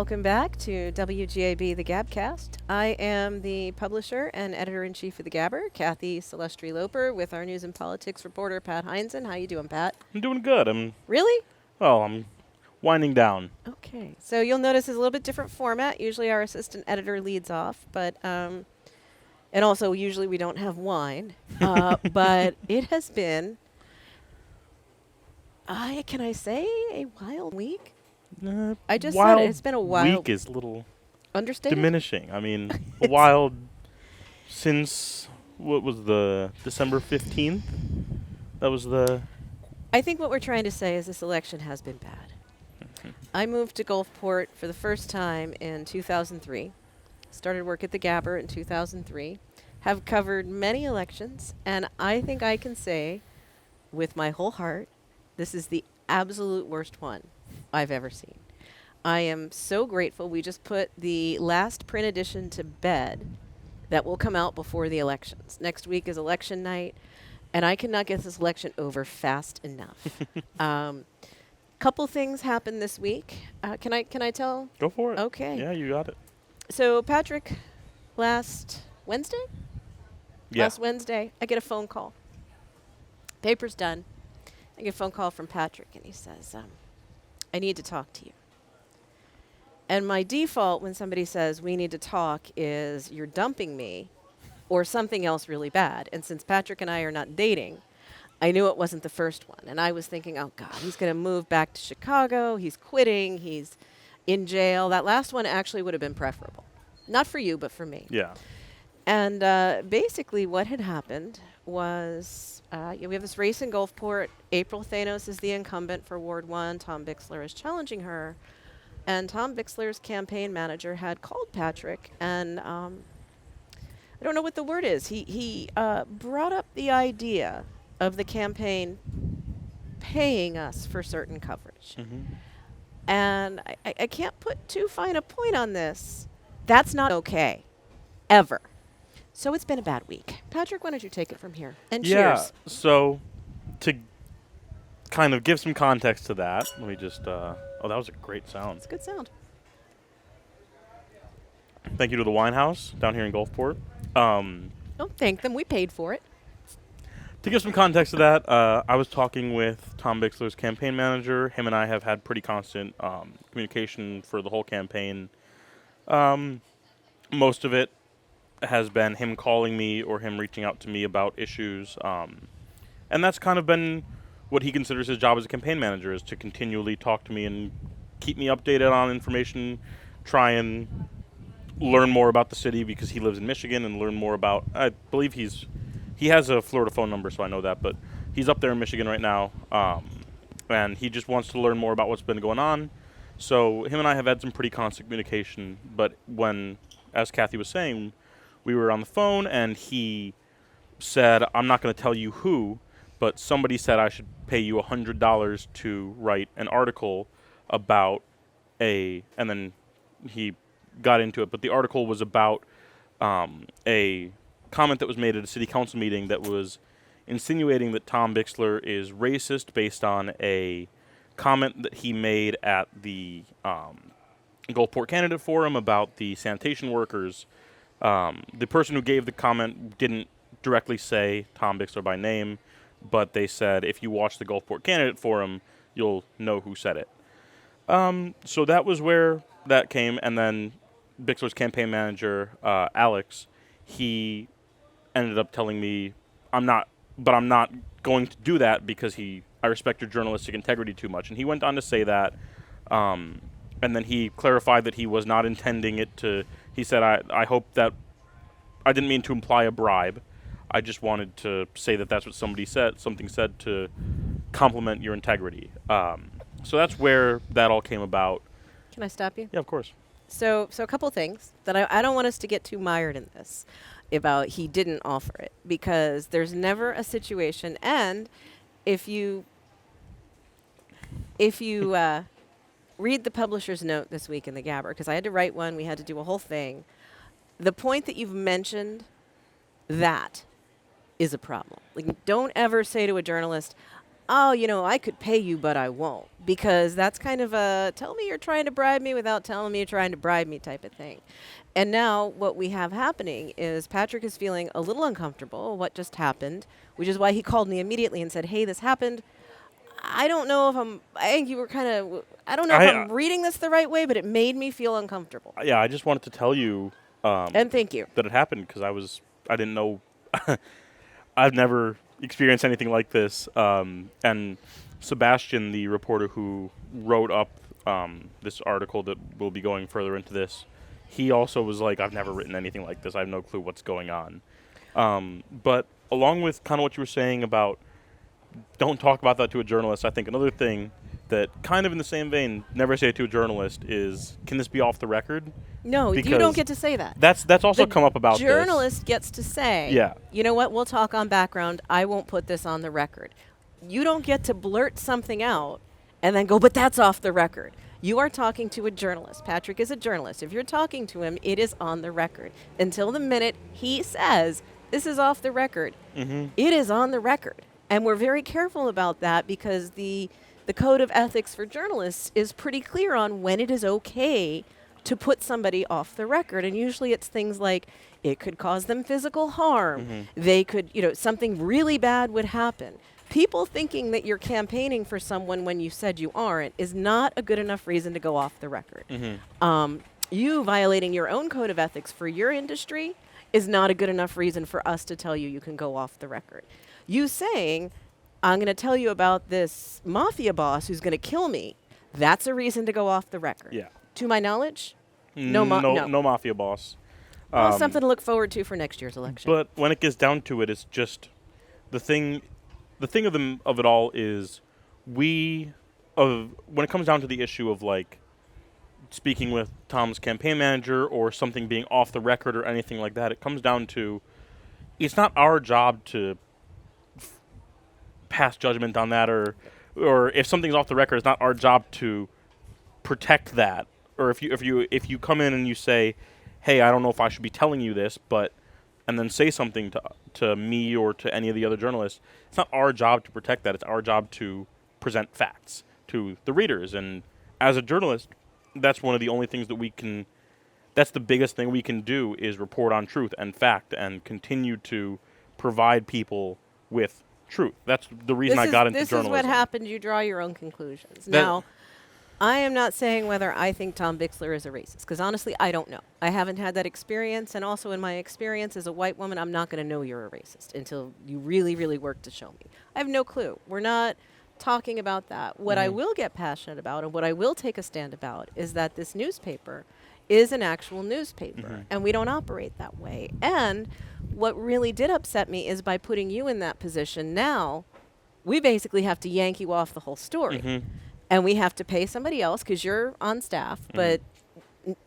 welcome back to WGAB, the GabCast. I am the publisher and editor-in-chief of the Gabber, Kathy Celestri Loper, with our news and politics reporter, Pat Heinzen. How you doing, Pat? I'm doing good. Really? I'm winding down. Okay. So you'll notice it's a little bit different format. Usually our assistant editor leads off, but and also usually we don't have wine. But it has been, can I say, a wild week? I just said it. It's been a wild week is a little understated. diminishing. I mean, a wild since what was the December 15th? That was the. I think what we're trying to say is this election has been bad. I moved to Gulfport for the first time in 2003. Started work at the Gabber in 2003. Have covered many elections, and I think I can say with my whole heart, this is the absolute worst one I've ever seen. I am so grateful. We just put the last print edition to bed that will come out before the elections. Next week is election night, and I cannot get this election over fast enough. Couple things happened this week. Can I tell? Go for it. Okay. Yeah, you got it. So Patrick, last Wednesday? Yeah. Last Wednesday, I get a phone call. Paper's done. I get a phone call from Patrick, and he says, I need to talk to you. And my default when somebody says, we need to talk, is you're dumping me or something else really bad. And since Patrick and I are not dating, I knew it wasn't the first one. And I was thinking, oh, God, he's going to move back to Chicago. He's quitting. He's in jail. That last one actually would have been preferable. Not for you, but for me. Yeah. And basically what had happened was we have this race in Gulfport. April Thanos is the incumbent for Ward 1. Tom Bixler is challenging her. And Tom Bixler's campaign manager had called Patrick, and I don't know what the word is. He brought up the idea of the campaign paying us for certain coverage. Mm-hmm. And I can't put too fine a point on this. That's not okay, ever. So it's been a bad week. Patrick, why don't you take it from here? And cheers. So to kind of give some context to that, let me just, that was a great sound. It's a good sound. Thank you to the Wine House down here in Gulfport. Don't thank them. We paid for it. To give some context to that, I was talking with Tom Bixler's campaign manager. Him and I have had pretty constant communication for the whole campaign. Most of it has been him calling me or him reaching out to me about issues. And that's kind of been what he considers his job as a campaign manager, is to continually talk to me and keep me updated on information, try and learn more about the city because he lives in Michigan, and learn more about, I believe he has a Florida phone number, so I know that, but he's up there in Michigan right now, and he just wants to learn more about what's been going on. So him and I have had some pretty constant communication, but when, as Kathy was saying, we were on the phone, and he said, I'm not going to tell you who, but somebody said I should pay you $100 to write an article about and then he got into it, but the article was about a comment that was made at a city council meeting that was insinuating that Tom Bixler is racist based on a comment that he made at the Gulfport Candidate Forum about the sanitation workers. The person who gave the comment didn't directly say Tom Bixler by name, but they said if you watch the Gulfport Candidate Forum, you'll know who said it. So that was where that came, and then Bixler's campaign manager, Alex, he ended up telling me, I'm not going to do that because I respect your journalistic integrity too much. And he went on to say that, and then he clarified that he was not intending it to, he said, I hope that, I didn't mean to imply a bribe. I just wanted to say that that's what something said to compliment your integrity. So that's where that all came about. Can I stop you? Yeah, of course. So a couple things that I don't want us to get too mired in this about he didn't offer it, because there's never a situation. And if you read the publisher's note this week in the Gabber, because I had to write one, we had to do a whole thing. The point that you've mentioned, that is a problem. Like, don't ever say to a journalist, oh, I could pay you, but I won't. Because that's kind of a tell me you're trying to bribe me without telling me you're trying to bribe me type of thing. And now what we have happening is Patrick is feeling a little uncomfortable, what just happened, which is why he called me immediately and said, hey, this happened. I don't know if I think you were I don't know if I'm reading this the right way, but it made me feel uncomfortable. Yeah, I just wanted to tell you And thank you. that it happened because I didn't know. I've never experienced anything like this. And Sebastian, the reporter who wrote up this article that will be going further into this, he also was like, I've never written anything like this. I have no clue what's going on. But along with kind of what you were saying about don't talk about that to a journalist, I think another thing that kind of in the same vein, never say it to a journalist, is can this be off the record? No, you Because don't get to say that. That's also The come up about journalist gets to say, Yeah. you know what, we'll talk on background. I won't put this on the record. You don't get to blurt something out and then go, but that's off the record. You are talking to a journalist. Patrick is a journalist. If you're talking to him, it is on the record. Until the minute he says, this is off the record, Mm-hmm. it is on the record. And we're very careful about that because the code of ethics for journalists is pretty clear on when it is okay to put somebody off the record. And usually it's things like it could cause them physical harm. Mm-hmm. They could, something really bad would happen. People thinking that you're campaigning for someone when you said you aren't is not a good enough reason to go off the record. Mm-hmm. You violating your own code of ethics for your industry is not a good enough reason for us to tell you you can go off the record. You saying, I'm going to tell you about this mafia boss who's going to kill me, that's a reason to go off the record. Yeah. To my knowledge, No no. mafia boss. Well, something to look forward to for next year's election. But when it gets down to it, it's just the thing of it all is when it comes down to the issue of like speaking with Tom's campaign manager or something being off the record or anything like that, it comes down to it's not our job to pass judgment on that, or if something's off the record, it's not our job to protect that. Or if you come in and you say, hey, I don't know if I should be telling you this, and then say something to me or to any of the other journalists, it's not our job to protect that. It's our job to present facts to the readers. And as a journalist, that's one of the only things that's the biggest thing we can do is report on truth and fact and continue to provide people with truth. That's the reason I got into journalism. This is what happened. You draw your own conclusions. Now, I am not saying whether I think Tom Bixler is a racist, because honestly, I don't know. I haven't had that experience, and also in my experience as a white woman, I'm not going to know you're a racist until you really, really work to show me. I have no clue. We're not talking about that. What I will get passionate about and what I will take a stand about is that this newspaper is an actual newspaper, and we don't operate that way. And what really did upset me is by putting you in that position now, we basically have to yank you off the whole story. And we have to pay somebody else because you're on staff, but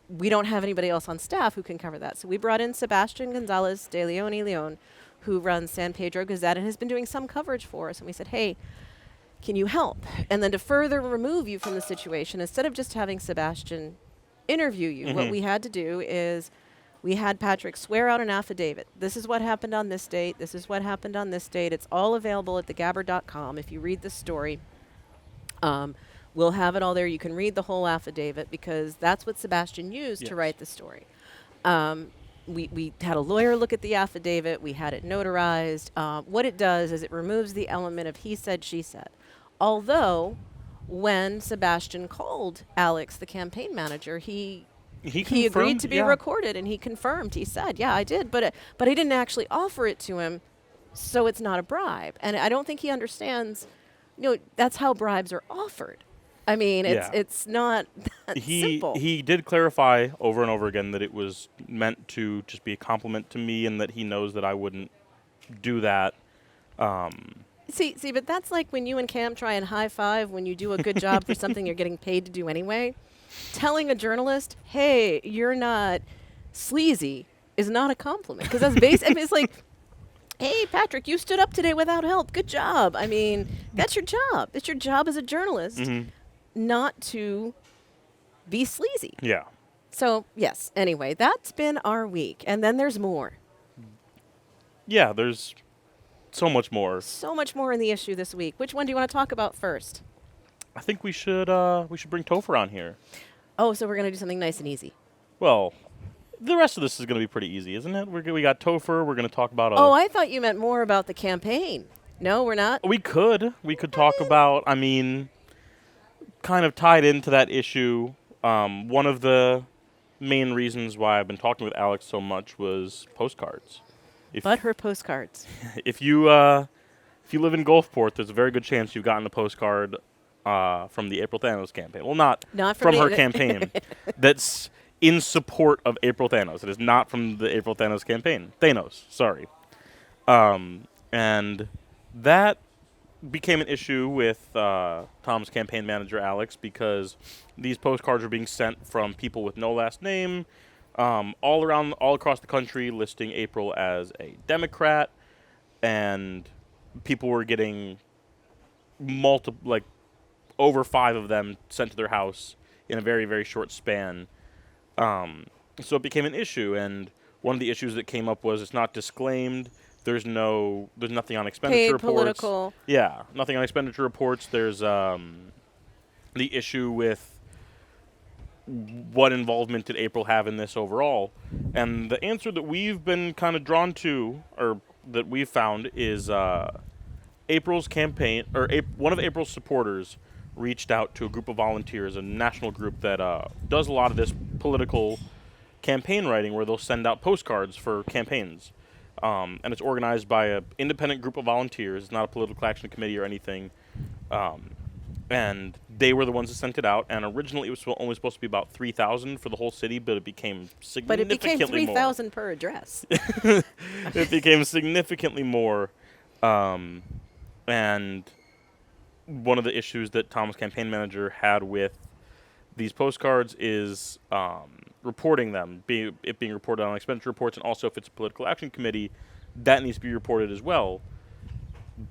we don't have anybody else on staff who can cover that. So we brought in Sebastian Gonzalez de Leon, who runs San Pedro Gazette and has been doing some coverage for us. And we said, hey, can you help? And then to further remove you from the situation, instead of just having Sebastian interview you, what we had to do is we had Patrick swear out an affidavit. This is what happened on this date. This is what happened on this date. It's all available at thegabber.com. If you read the story, we'll have it all there. You can read the whole affidavit because that's what Sebastian used to write the story. We had a lawyer look at the affidavit. We had it notarized. What it does is it removes the element of he said, she said. Although, when Sebastian called Alex, the campaign manager, he agreed to be recorded, and he confirmed. He said, yeah, I did, but I didn't actually offer it to him, so it's not a bribe. And I don't think he understands, that's how bribes are offered. I mean, it's not that simple. He did clarify over and over again that it was meant to just be a compliment to me and that he knows that I wouldn't do that. See, but that's like when you and Cam try and high five when you do a good job for something you're getting paid to do anyway. Telling a journalist, hey, you're not sleazy is not a compliment. Because that's basically, it's like, hey, Patrick, you stood up today without help. Good job. I mean, that's your job. It's your job as a journalist not to be sleazy. Yeah. So, yes, anyway, that's been our week. And then there's more. Yeah, there's so much more. So much more in the issue this week. Which one do you want to talk about first? I think we should bring Topher on here. Oh, so we're going to do something nice and easy. Well, the rest of this is going to be pretty easy, isn't it? We got Topher. We're going to talk about. Oh, I thought you meant more about the campaign. No, we're not. We could talk about. I mean, kind of tied into that issue. One of the main reasons why I've been talking with Alex so much was postcards. But her postcards. If you live in Gulfport, there's a very good chance you've gotten a postcard from the April Thanos campaign. Well, not from her campaign. That's in support of April Thanos. It is not from the April Thanos campaign. Sorry. And that became an issue with Tom's campaign manager, Alex, because these postcards were being sent from people with no last name, all across the country, listing April as a Democrat, and people were getting over 5 of them sent to their house in a very, very short span. So it became an issue, and one of the issues that came up was it's not disclaimed. There's nothing on expenditure Paid reports. Political. Yeah, nothing on expenditure reports. There's the issue with what involvement did April have in this overall, and the answer that we've been kind of drawn to, or that we've found, is April's campaign, or one of April's supporters reached out to a group of volunteers, a national group that does a lot of this political campaign writing, where they'll send out postcards for campaigns. And it's organized by an independent group of volunteers. It's not a political action committee or anything. And they were the ones that sent it out. And originally it was only supposed to be about 3,000 for the whole city, but it became significantly more. But it became 3,000 per address. It became significantly more. And one of the issues that Tom's campaign manager had with these postcards is reporting them, it being reported on expenditure reports, and also if it's a political action committee, that needs to be reported as well.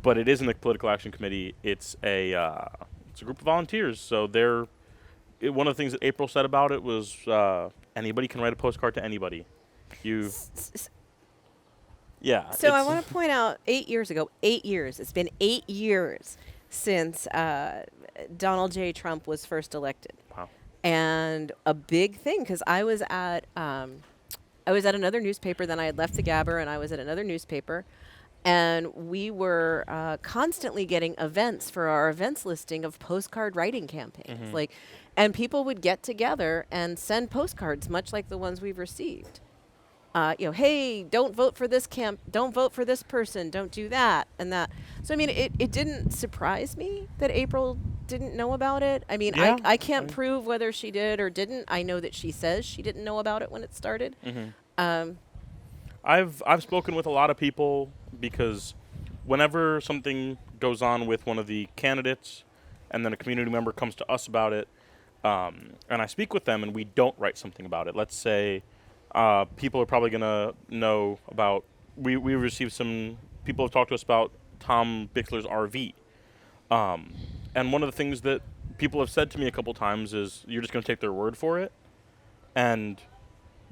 But it isn't a political action committee; it's a group of volunteers. So one of the things that April said about it was anybody can write a postcard to anybody. Yeah. So I want to point out 8 years ago, 8 years. It's been 8 years since Donald J. Trump was first elected. Wow. And a big thing, because I was at another newspaper. Then I had left the Gabber, and I was at another newspaper, and we were constantly getting events for our events listing of postcard writing campaigns. Mm-hmm. And people would get together and send postcards, much like the ones we've received. Hey, don't vote for this don't vote for this person, don't do that and that. So, I mean, it didn't surprise me that April didn't know about it. I mean, yeah. I can't prove whether she did or didn't. I know that she says she didn't know about it when it started. Mm-hmm. I've spoken with a lot of people, because whenever something goes on with one of the candidates and then a community member comes to us about it, and I speak with them and we don't write something about it. Let's say people are probably going to know about, we received some, people have talked to us about Tom Bixler's RV. And one of the things that people have said to me a couple times is, you're just going to take their word for it? And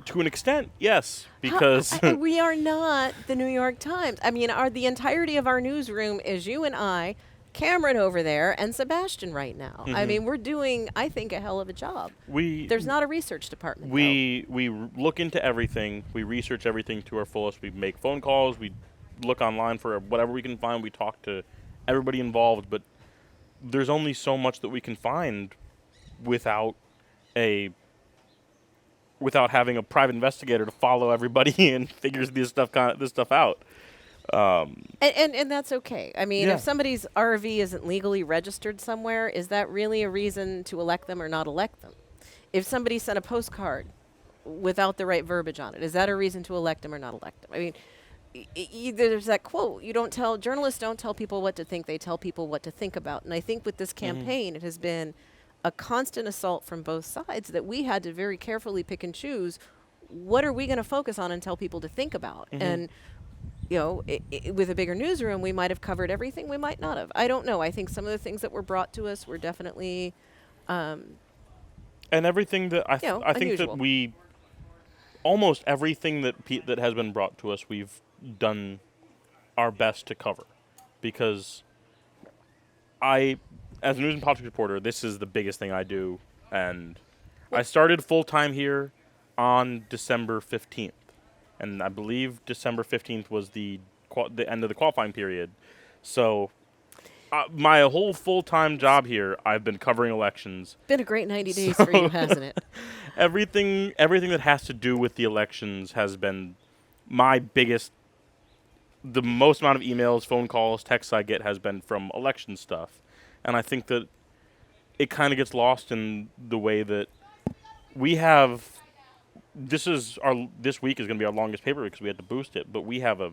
to an extent, yes, because we are not the New York Times. I mean, the entirety of our newsroom is you and I, Cameron over there, and Sebastian right now. Mm-hmm. I mean, we're doing, I think, a hell of a job. There's not a research department. We look into everything. We research everything to our fullest. We make phone calls. We look online for whatever we can find. We talk to everybody involved, but there's only so much that we can find without having a private investigator to follow everybody and figures this stuff out. And that's okay. I mean, Yeah. if somebody's RV isn't legally registered somewhere, is that really a reason to elect them or not elect them? If somebody sent a postcard without the right verbiage on it, is that a reason to elect them or not elect them? I mean, there's that quote, journalists don't tell people what to think, they tell people what to think about. And I think with this campaign, it has been a constant assault from both sides that we had to very carefully pick and choose, what are we going to focus on and tell people to think about? Mm-hmm. And with a bigger newsroom, we might have covered everything. We might not have. I don't know. I think some of the things that were brought to us were definitely, and everything that I think unusual. that almost everything that has been brought to us, we've done our best to cover, because as a news and politics reporter, this is the biggest thing I do, and I started full-time here on December 15th, and I believe December 15th was the end of the qualifying period. So my whole full-time job here, I've been covering elections. Been a great 90 days for you, hasn't it? Everything that has to do with the elections has been my biggest. The most amount of emails, phone calls, texts I get has been from election stuff, and I think that it kind of gets lost in the way that we have. This week is going to be our longest paper because we had to boost it, but we have a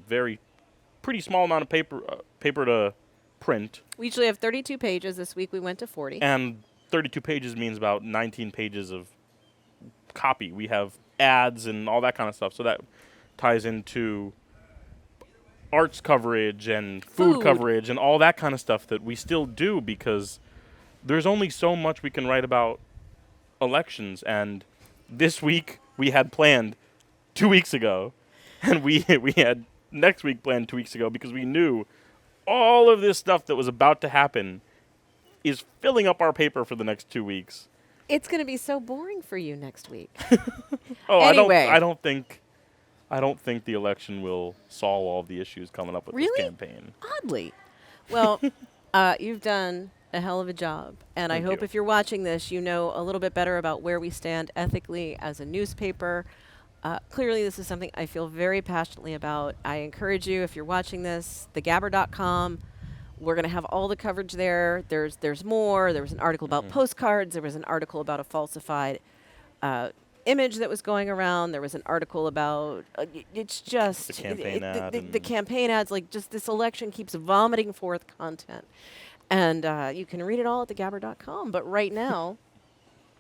pretty small amount of paper to print. We usually have 32 pages. This week we went to 40. And 32 pages means about 19 pages of copy. We have ads and all that kind of stuff, so that ties into arts coverage and food coverage and all that kind of stuff that we still do, because there's only so much we can write about elections. And this week we had planned 2 weeks ago, and we had next week planned 2 weeks ago, because we knew all of this stuff that was about to happen is filling up our paper for the next 2 weeks. It's going to be so boring for you next week. Anyway. I don't think the election will solve all of the issues coming up with this campaign. Oddly. Well, you've done a hell of a job, and I hope if you're watching this, you know a little bit better about where we stand ethically as a newspaper. Clearly, this is something I feel very passionately about. I encourage you, if you're watching this, thegabber.com. We're going to have all the coverage there. There's more. There was an article about postcards. There was an article about a falsified image that was going around. There was an article about it's just the campaign ad. The campaign ads. Like, just this election keeps vomiting forth content, and you can read it all at thegabber.com. But right now,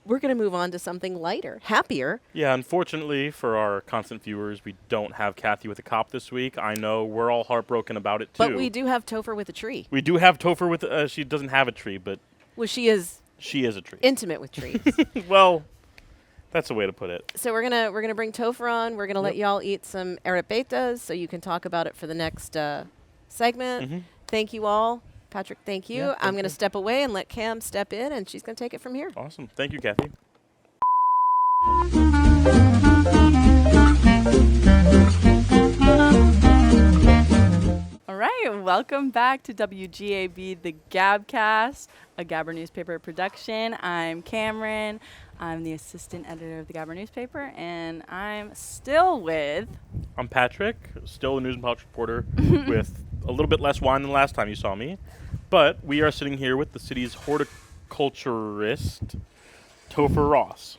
we're going to move on to something lighter, happier. Yeah, unfortunately for our constant viewers, we don't have Kathy with a cop this week. I know we're all heartbroken about it, too. But we do have Topher with a tree. We do have Topher with she doesn't have a tree, but... Well, she is a tree. Intimate with trees. Well, that's a way to put it. So we're gonna bring Topher on. We're going to let y'all eat some arepas so you can talk about it for the next segment. Thank you all. Patrick, thank you. Yeah, I'm going to step away and let Cam step in, and she's going to take it from here. Awesome. Thank you, Kathy. All right, welcome back to WGAB, the GabCast, a Gabber newspaper production. I'm Cameron. I'm the assistant editor of the Gabber newspaper, and I'm still with... I'm Patrick, still a news and politics reporter with a little bit less wine than last time you saw me. But we are sitting here with the city's horticulturist, Topher Ross.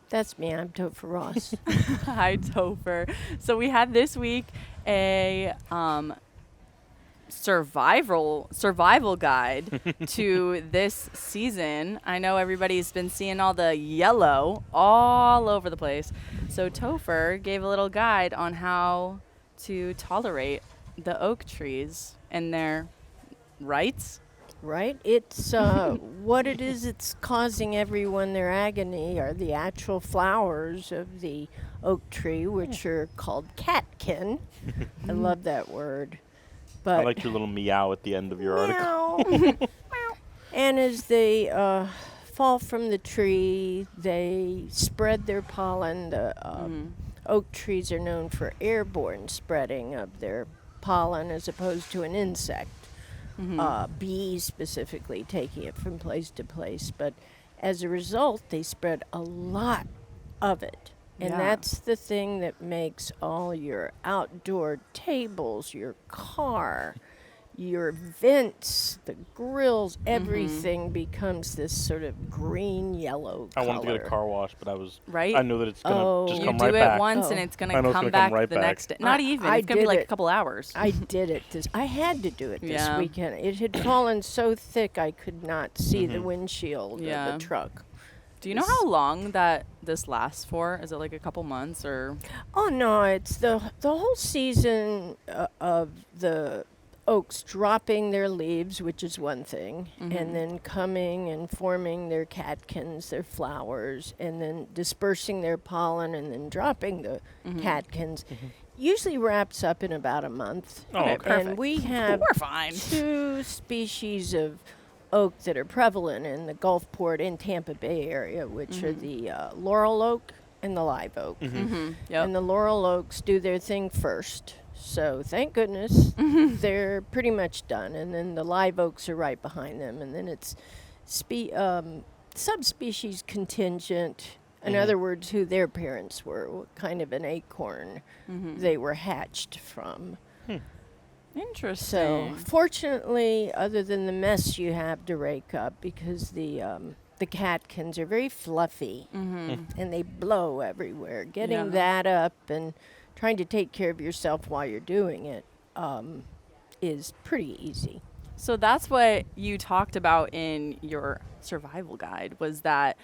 That's me. I'm Topher Ross. Hi, Topher. So we had this week a survival guide to this season. I know everybody's been seeing all the yellow all over the place. So Topher gave a little guide on how to tolerate the oak trees and their rights. Right? It's what it is it's causing everyone their agony are the actual flowers of the oak tree, which are called catkin. I love that word. But I like your little meow at the end of your article. And as they fall from the tree, they spread their pollen. The oak trees are known for airborne spreading of their pollen as opposed to an insect. Bees specifically taking it from place to place. But as a result, they spread a lot of it. And that's the thing that makes all your outdoor tables, your car, your vents, the grills, everything becomes this sort of green-yellow color. I wanted to get a car wash, but Right? I know that it's going to just come you right do back. it once and it's going to come come back right the back. next day. Not even. I It's going to be did like it. a couple hours. I did it. I had to do it this Yeah. weekend. It had fallen so thick I could not see the windshield of Yeah. the truck. Do you know how long that this lasts for? Is it like a couple months or? Oh no, it's the whole season of the oaks dropping their leaves, which is one thing, and then coming and forming their catkins, their flowers, and then dispersing their pollen and then dropping the catkins. usually wraps up in about a month. Oh, Okay, okay. perfect. And we have We're fine. 2 species of oak that are prevalent in the Gulfport and Tampa Bay area, which are the laurel oak and the live oak. Mm-hmm. Yep. And the laurel oaks do their thing first. So thank goodness they're pretty much done. And then the live oaks are right behind them. And then it's subspecies contingent. In other words, who their parents were, what kind of an acorn they were hatched from. Interesting. So fortunately, other than the mess you have to rake up, because the catkins are very fluffy and they blow everywhere. Getting that up and trying to take care of yourself while you're doing it is pretty easy. So that's what you talked about in your survival guide, was that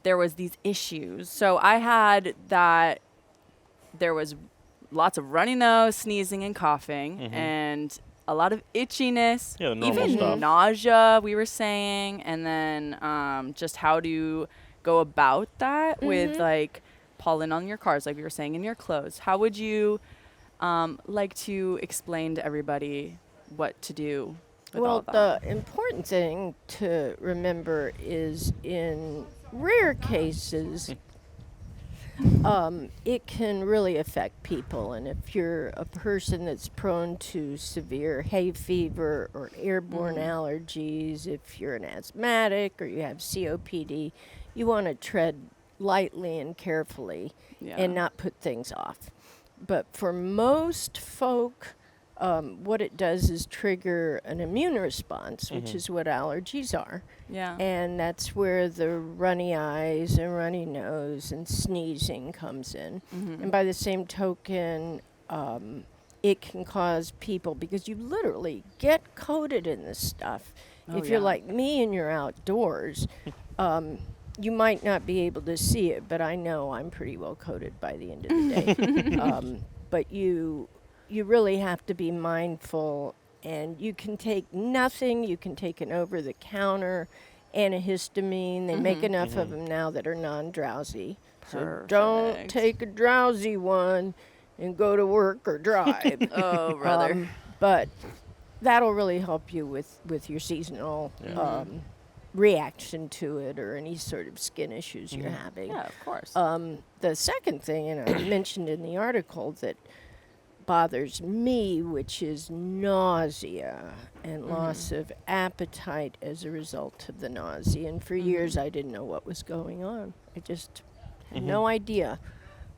there was these issues. So I had that there was lots of runny nose, sneezing, and coughing, and a lot of itchiness, Yeah, the normal even stuff. nausea, we were saying, and then just how to go about that with like pollen on your cars, like we were saying, in your clothes. How would you like to explain to everybody what to do with all Well, of that? the important thing to remember is in rare cases, it can really affect people. And if you're a person that's prone to severe hay fever or airborne allergies, if you're an asthmatic or you have COPD, you want to tread lightly and carefully and not put things off. But for most folk, what it does is trigger an immune response, which is what allergies are. Yeah. And that's where the runny eyes and runny nose and sneezing comes in. And by the same token, it can cause people, because you literally get coated in this stuff. If you're like me and you're outdoors, you might not be able to see it, but I know I'm pretty well coated by the end of the day. But you really have to be mindful, and you can take nothing. You can take an over-the-counter antihistamine. They make enough of them now that are non-drowsy. So don't Perfect. take a drowsy one and go to work or drive. Oh, brother. But that'll really help you with your seasonal reaction to it or any sort of skin issues you're having. Yeah, of course. The second thing, and I mentioned in the article, that bothers me, which is nausea and loss of appetite as a result of the nausea. And for years, I didn't know what was going on. I just had no idea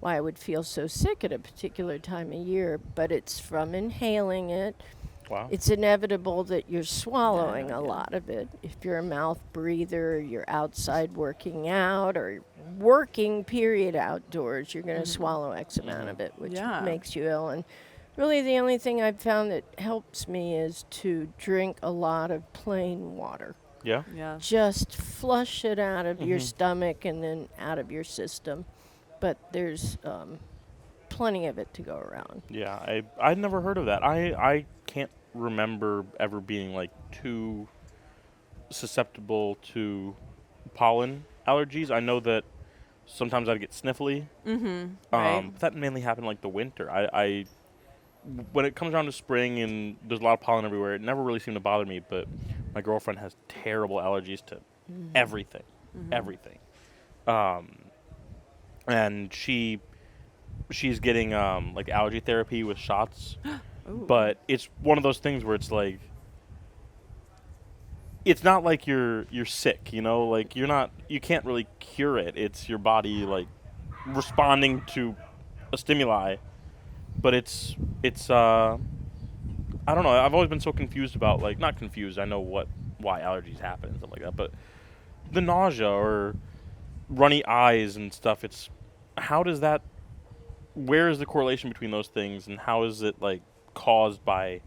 why I would feel so sick at a particular time of year, but it's from inhaling it. Wow. It's inevitable that you're swallowing a lot of it. If you're a mouth breather, you're outside working out or working period outdoors, you're going to swallow X amount of it, which makes you ill. And really the only thing I've found that helps me is to drink a lot of plain water. Yeah. Yeah. Just flush it out of your stomach and then out of your system. But there's plenty of it to go around. Yeah, I'd never heard of that. I can't remember ever being like too susceptible to pollen allergies. I know that sometimes I'd get sniffly. Right. But that mainly happened like the winter. I when it comes around to spring and there's a lot of pollen everywhere, it never really seemed to bother me. But my girlfriend has terrible allergies to everything, everything. And she's getting like allergy therapy with shots. But it's one of those things where it's like, it's not like you're sick, you know, like you can't really cure it. It's your body like responding to a stimuli. But it's I don't know. I've always been so confused about, like, not confused. I know why allergies happen and stuff like that, but the nausea or runny eyes and stuff, it's where is the correlation between those things, and how is it like caused by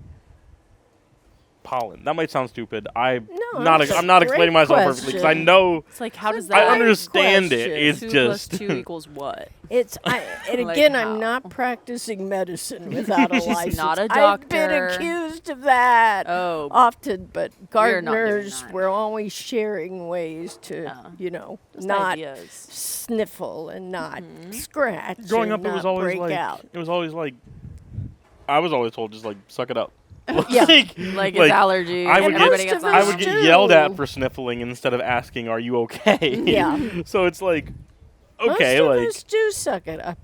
pollen? That might sound stupid. I'm No, not that's a explaining great myself perfectly because I question. know It's like, how does I that? understand it. question. It's 2 just plus 2 equals what? It's and Like again, how? I'm not practicing medicine without a She's license. not a I've been doctor. accused of that Oh, often, but You're not doing gardeners that. were always sharing ways to, just not ideas. sniffle and not Mm-hmm. scratch. growing and up, it was not always break like out. I was always told just like suck it up. Yeah. Like his allergies. I would and get- everybody most gets of I us would them. get yelled at do. for sniffling instead of asking, "Are you okay?" Yeah. So it's like, okay, Most like of us do suck it up,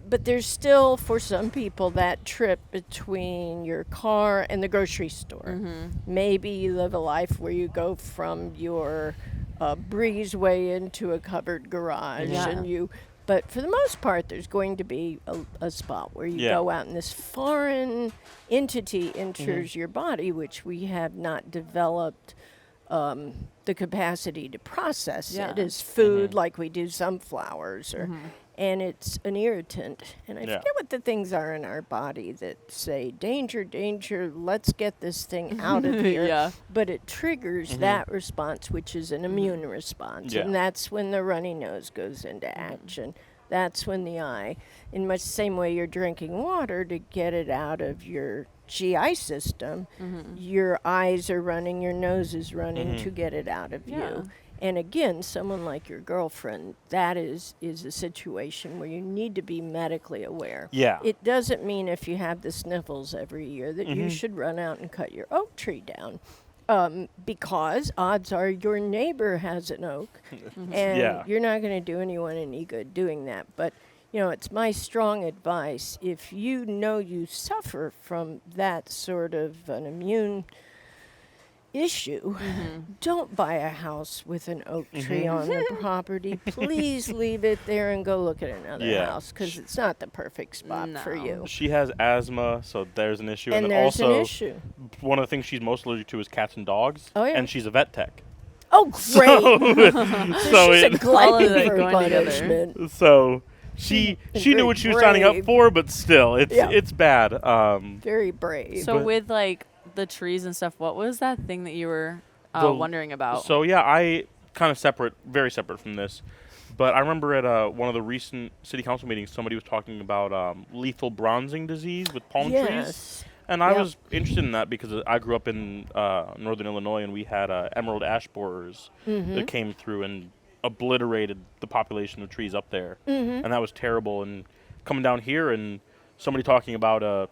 but there's still for some people that trip between your car and the grocery store. Mm-hmm. Maybe you live a life where you go from your breezeway into a covered garage, Yeah. and you. But for the most part, there's going to be a spot where you Yeah. go out and this foreign entity enters your body, which we have not developed the capacity to process Yeah. it as food like we do sunflowers, and it's an irritant. And I Yeah. forget what the things are in our body that say, danger, danger, let's get this thing out of here. Yeah. But it triggers that response, which is an immune response. Yeah. And that's when the runny nose goes into action. That's when the eye, in much the same way you're drinking water to get it out of your GI system, your eyes are running, your nose is running to get it out of Yeah. you. And again, someone like your girlfriend, that is a situation where you need to be medically aware. Yeah. It doesn't mean if you have the sniffles every year that you should run out and cut your oak tree down. Because odds are your neighbor has an oak, and Yeah. you're not going to do anyone any good doing that. But, it's my strong advice. If you know you suffer from that sort of an immune issue, don't buy a house with an oak tree on the property. Please leave it there and go look at another Yeah. house, because it's not the perfect spot for No. you. She has asthma, so there's an issue. And then there's also, an issue. one of the things she's most allergic to is cats and dogs. Oh, yeah. And she's a vet tech. Oh, great. So She's a it, All of glutton that for going together. punishment. so she And knew very what she was signing up brave. for, but still, Yeah. it's bad. Very brave. So But- with like the trees and stuff, what was that thing that you were The- wondering about? So yeah, I kind of very separate from this. But I remember at one of the recent city council meetings, somebody was talking about lethal bronzing disease with palm trees. Yes. And I Yep. was interested in that because I grew up in northern Illinois, and we had emerald ash borers that came through and obliterated the population of trees up there. And that was terrible. And coming down here and somebody talking about a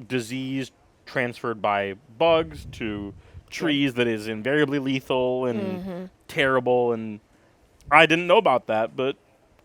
disease transferred by bugs to trees that is invariably lethal and terrible. And I didn't know about that, but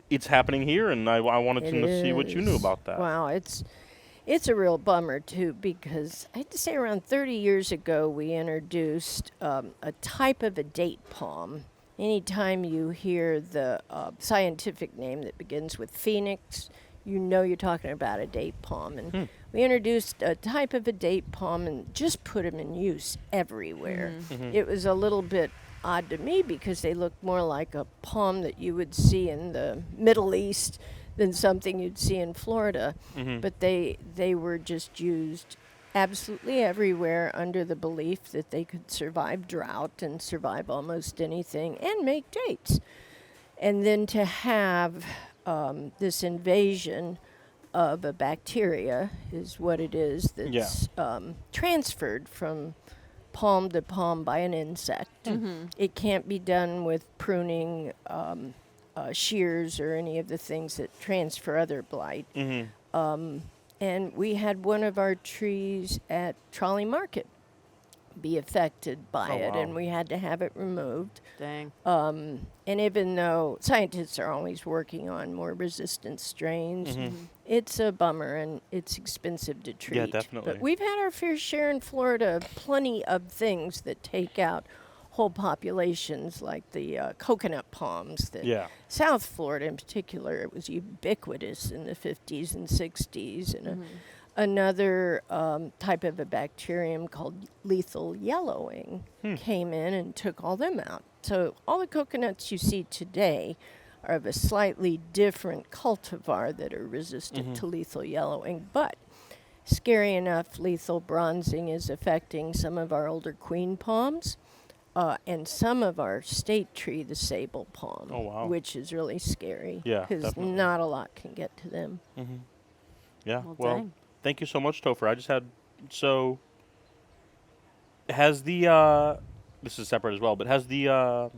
it's happening here, and I wanted to see what you knew about that. Wow, it's a real bummer too, because I have to say around 30 years ago we introduced a type of a date palm. Anytime you hear the scientific name that begins with phoenix, you know you're talking about a date palm. And we introduced a type of a date palm and just put them in use everywhere. It was a little bit odd to me because they looked more like a palm that you would see in the Middle East than something you'd see in Florida. But they were just used absolutely everywhere under the belief that they could survive drought and survive almost anything and make dates. And then to have this invasion of a bacteria is what it is that's transferred from palm to palm by an insect. It can't be done with pruning, shears, or any of the things that transfer other blight. And we had one of our trees at Trolley Market be affected by Oh, it, wow. and we had to have it removed. Dang. And even though scientists are always working on more resistant strains, it's a bummer and it's expensive to treat. definitely. But we've had our fair share in Florida of plenty of things that take out whole populations, like the coconut palms. That Yeah. South Florida in particular, it was ubiquitous in the 50s and 60s. And another type of a bacterium called lethal yellowing came in and took all them out. So all the coconuts you see today are of a slightly different cultivar that are resistant to lethal yellowing. But scary enough, lethal bronzing is affecting some of our older queen palms and some of our state tree, the sable palm, Oh, wow. which is really scary. Yeah, Because definitely. not a lot can get to them. Yeah. Well, Well, dang. thank you so much, Topher. I just had has the this is separate as well, but has the sorry.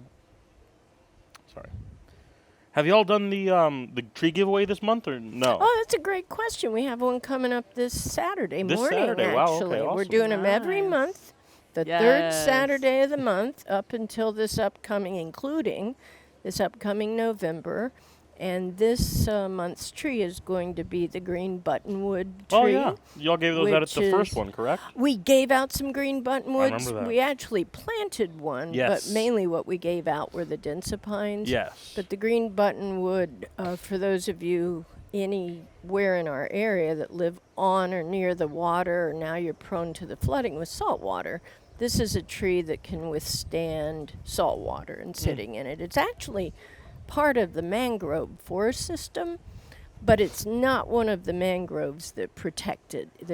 Have you all done the tree giveaway this month or no? Oh, that's a great question. We have one coming up this Saturday This morning, Saturday. Wow, okay, actually. We're awesome. doing them every Nice. month, the third Yes. Saturday of the month, up until this upcoming, including this upcoming November. And this month's tree is going to be the green buttonwood tree. Oh yeah, y'all gave those out at which the first is- one, correct? We gave out some green buttonwoods. remember that. We actually planted one, Yes. but mainly what we gave out were the densipines. Yes. But the green buttonwood, for those of you anywhere in our area that live on or near the water, or now you're prone to the flooding with salt water, this is a tree that can withstand salt water and sitting in it. It's actually part of the mangrove forest system, but it's not one of the mangroves that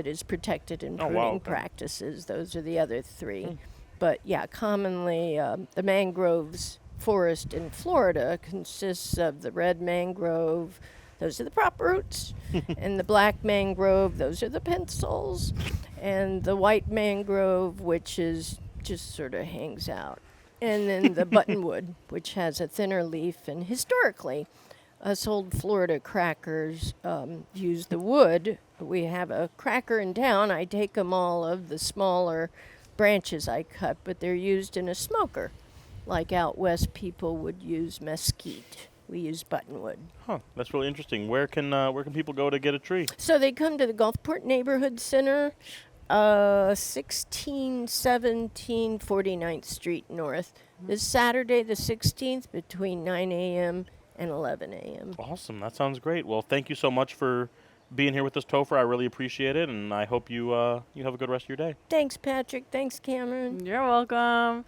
is protected in Oh, wow, pruning okay. practices. Those are the other three. But yeah, commonly the mangroves forest in Florida consists of the red mangrove, those are the prop roots, and the black mangrove, those are the pencils, and the white mangrove, which is just sort of hangs out. And then the buttonwood, which has a thinner leaf, and historically, us old Florida crackers use the wood. We have a cracker in town. I take them all of the smaller branches I cut, but they're used in a smoker. Like out west, people would use mesquite. We use buttonwood. Huh. That's really interesting. Where can people go to get a tree? So they come to the Gulfport Neighborhood Center, 1617 49th Street North. This Saturday, the 16th, between 9 a.m. and 11 a.m. Awesome. That sounds great. Well, thank you so much for being here with us, Topher. I really appreciate it, and I hope you you have a good rest of your day. Thanks, Patrick. Thanks, Cameron. You're welcome.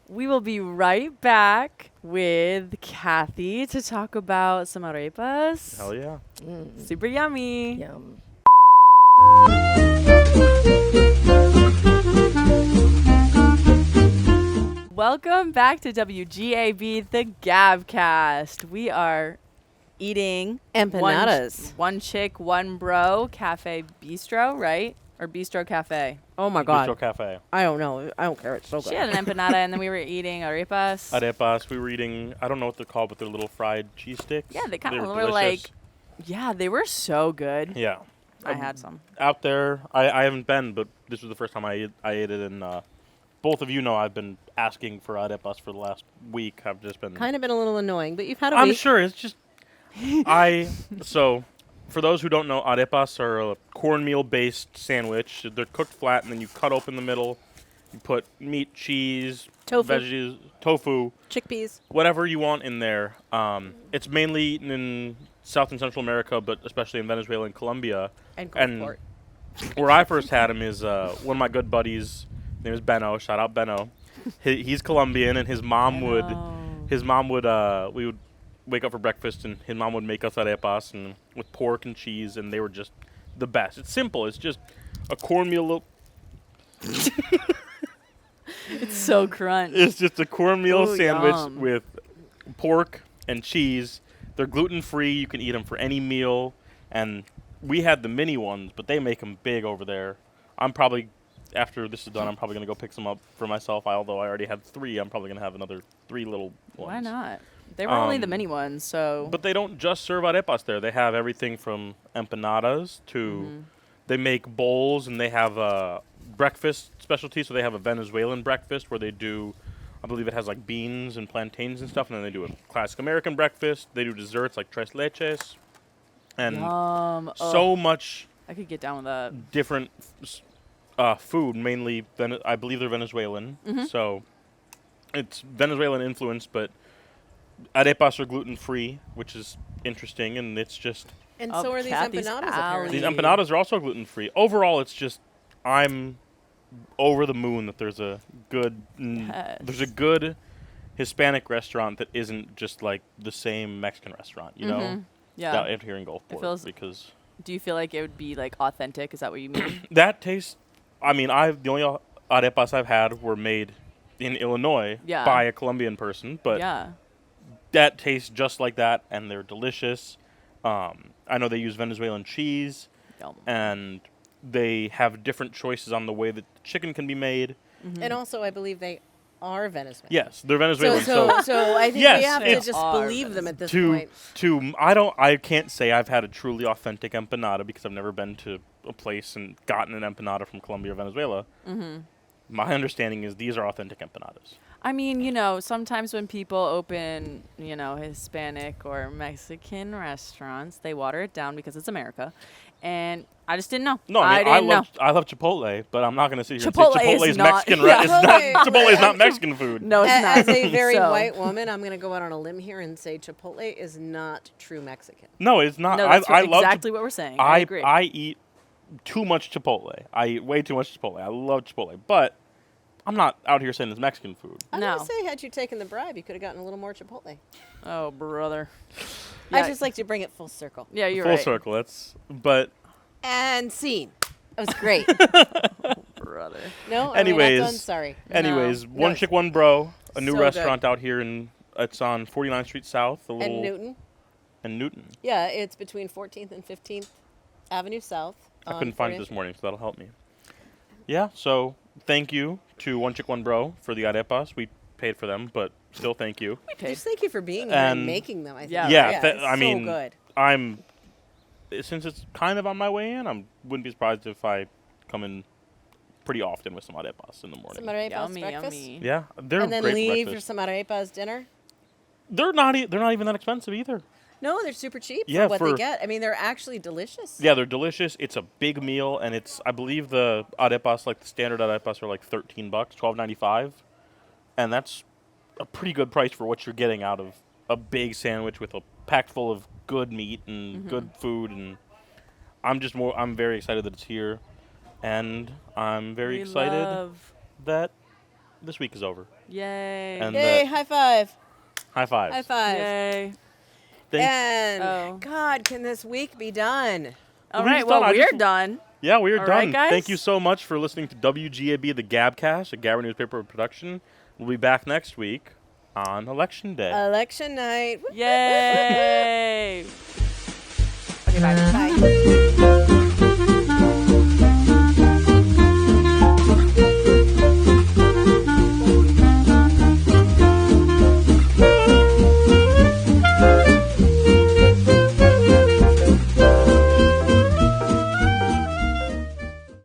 We will be right back with Kathy to talk about some arepas. Hell yeah. Super yummy. Yum. Welcome back to WGAB, the GabCast. We are eating Empanadas. One chick, one bro, cafe bistro, right? Or bistro cafe. Oh my God. Bistro Cafe. I don't know. I don't care. It's so good. She had an empanada, and then we were eating arepas. Arepas. We were eating, I don't know what they're called, but they're little fried cheese sticks. Yeah, they kinda were were like- delicious. Yeah, they were so good. Yeah. I had some. Out there, I haven't been, but this was the first time I ate it, and both of you know I've been asking for arepas for the last week. I've just been... Kind of been a little annoying, but you've had a I'm week. sure, it's just... So, for those who don't know, arepas are a cornmeal-based sandwich. They're cooked flat, and then you cut open the middle. You put meat, cheese, Tofu. veggies, tofu, Chickpeas. whatever you want in there. It's mainly eaten in South and Central America, but especially in Venezuela and Colombia. And And Gulfport. where I first had him is one of my good buddies. His name is Benno. Shout out Benno. He's Colombian, and his mom would we would wake up for breakfast, and his mom would make us arepas and with pork and cheese, and they were just the best. It's simple. It's just a cornmeal. It's so crunch. It's just a cornmeal Ooh, sandwich yum. with pork and cheese. They're gluten free. You can eat them for any meal. And we had the mini ones, but they make them big over there. I'm probably, after this is done, I'm probably going to go pick some up for myself. Although I already had 3, I'm probably going to have another 3 little ones. Why not? They were only the Um, mini ones, so. But they don't just serve arepas there. They have everything from empanadas to they make bowls, and they have breakfast specialties. So they have a Venezuelan breakfast where they do, I believe it has like beans and plantains and stuff. And then they do a classic American breakfast. They do desserts like tres leches. And Yum. so much I could get down with that. different food, mainly, I believe they're Venezuelan. So it's Venezuelan influence, but arepas are gluten-free, which is interesting, and it's just... And Up so are these Kathy's empanadas, alley. These apparently. empanadas are also gluten-free. Overall, it's just, I'm over the moon that there's a good, Yes. there's a good Hispanic restaurant that isn't just like the same Mexican restaurant, you know? out here in Gulfport feels- because Do you feel like it would be like authentic? Is that what you mean? that tastes. I mean, the only arepas I've had were made in Illinois Yeah. by a Colombian person, but yeah. that tastes just like that, and they're delicious. I know they use Venezuelan cheese, Yum. and they have different choices on the way that the chicken can be made. And also, I believe they are Venezuelan. Yes, they're Venezuelan. So I think Yes, we have to it's- just Are believe them at this to point. I can't say I've had a truly authentic empanada because I've never been to a place and gotten an empanada from Colombia or Venezuela. Mm-hmm. My understanding is these are authentic empanadas. I mean, sometimes when people open, Hispanic or Mexican restaurants, they water it down because it's America. And I just didn't know. No, I didn't know. love Chipotle, but I'm not going to sit here Chipotle and say is Chipotle is not- Mexican. yeah. Chipotle is not Mexican food. No, it's not. As a very So- white woman, I'm going to go out on a limb here and say Chipotle is not true Mexican. No, it's not. No, that's I love exactly what we're saying. I agree. I eat too much Chipotle. I eat way too much Chipotle. I love Chipotle, but I'm not out here saying it's Mexican food. I'm No. going to say, had you taken the bribe, you could have gotten a little more Chipotle. Oh, brother. I Yeah. just like to bring it full circle. Yeah, you're Full right. circle. But And scene. That was great. Brother. No, Anyways. are we not done? Sorry. anyways, No. One Chick One Bro, a new So good. restaurant out here it's on 49th Street South, And Newton. and Newton. Yeah, it's between 14th and 15th Avenue South. I on couldn't find it 49th this morning, so that'll help me. Yeah, so thank you to One Chick One Bro for the arepas. We paid for them, but still thank you. Just thank you for being here and And- making them. I think. Yeah, Yeah, it's I mean, so good. Since it's kind of on my way in, I wouldn't be surprised if I come in pretty often with some arepas in the morning. Some arepas Yummy, breakfast. yummy. Yeah, they're And then great for leave for breakfast. some arepas dinner. They're not even that expensive either. No, they're super cheap Yeah, for what they for- get. I mean, they're actually delicious. Yeah, they're delicious. It's a big meal, and I believe the arepas, like the standard arepas, are like $13, $12.95, and that's a pretty good price for what you're getting out of a big sandwich with a packed full of good meat and good food. And I'm very excited that it's here, and I'm very excited Love. that this week is over. Yay. And Yay! High five! high five. High five! Yay. And Oh. God, can this week be done? All We're right, just well, done. I we're just- done. Yeah, we are All done. right, guys? Thank you so much for listening to WGAB, the GabCast, a Gabbard newspaper production. We'll be back next week on Election Day. Election night. Yay. Okay, bye.